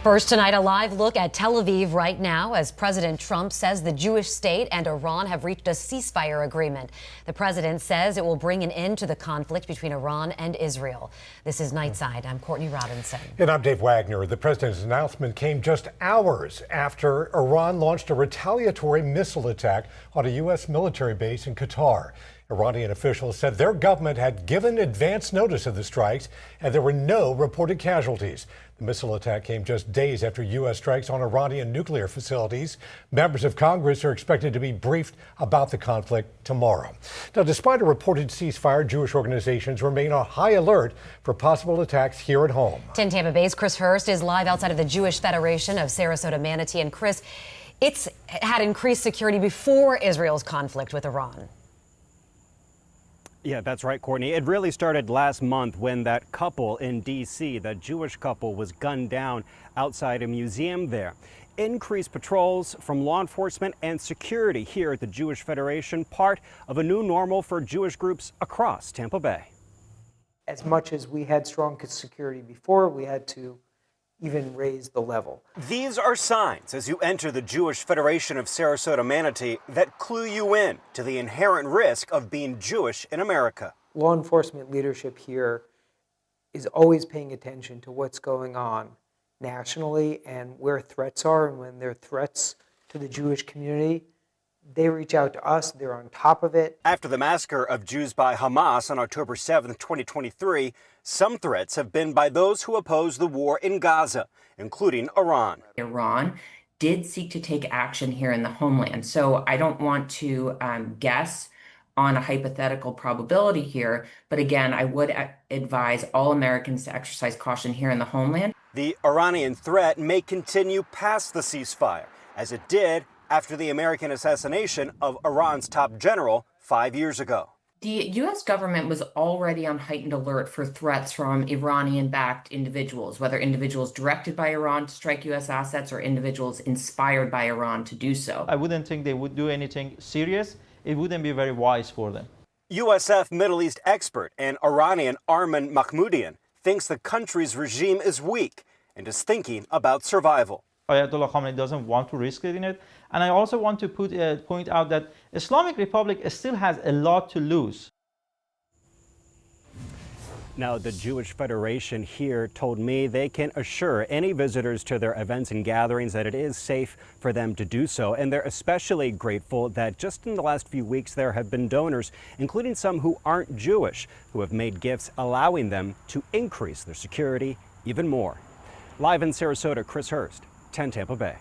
First tonight, a live look at Tel Aviv right now as President Trump says the Jewish state and Iran have reached a ceasefire agreement. The president says it will bring an end to the conflict between Iran and Israel. This is Nightside. I'm Courtney Robinson. And I'm Dave Wagner. The president's announcement came just hours after Iran launched a retaliatory missile attack on a U.S. military base in Qatar. Iranian officials said their government had given advance notice of the strikes and there were no reported casualties. The missile attack came just days after U.S. strikes on Iranian nuclear facilities. Members of Congress are expected to be briefed about the conflict tomorrow. Now, despite a reported ceasefire, Jewish organizations remain on high alert for possible attacks here at home. 10 Tampa Bay's Chris Hurst is live outside of the Jewish Federation of Sarasota Manatee. And Chris, it's had increased security before Israel's conflict with Iran. Yeah, that's right, Courtney. It really started last month when that couple in D.C., that Jewish couple, was gunned down outside a museum there. Increased patrols from law enforcement and security here at the Jewish Federation, part of a new normal for Jewish groups across Tampa Bay. As much as we had strong security before, we had to even raise the level. These are signs as you enter the Jewish Federation of Sarasota Manatee that clue you in to the inherent risk of being Jewish in America. Law enforcement leadership here is always paying attention to what's going on nationally and where threats are, and when there are threats to the Jewish community, they reach out to us. They're on top of it. After the massacre of Jews by Hamas on October 7, 2023, some threats have been by those who oppose the war in Gaza, including Iran. Iran did seek to take action here in the homeland. So I don't want to guess on a hypothetical probability here. But again, I would advise all Americans to exercise caution here in the homeland. The Iranian threat may continue past the ceasefire, as it did after the American assassination of Iran's top general 5 years ago. The U.S. government was already on heightened alert for threats from Iranian-backed individuals, whether individuals directed by Iran to strike U.S. assets or individuals inspired by Iran to do so. I wouldn't think they would do anything serious. It wouldn't be very wise for them. USF Middle East expert and Iranian Arman Mahmoudian thinks the country's regime is weak and is thinking about survival. Ayatollah Khamenei doesn't want to risk it in it. And I also want to point out that Islamic Republic still has a lot to lose. Now, the Jewish Federation here told me they can assure any visitors to their events and gatherings that it is safe for them to do so. And they're especially grateful that just in the last few weeks there have been donors, including some who aren't Jewish, who have made gifts allowing them to increase their security even more. Live in Sarasota, Chris Hurst, 10 Tampa Bay.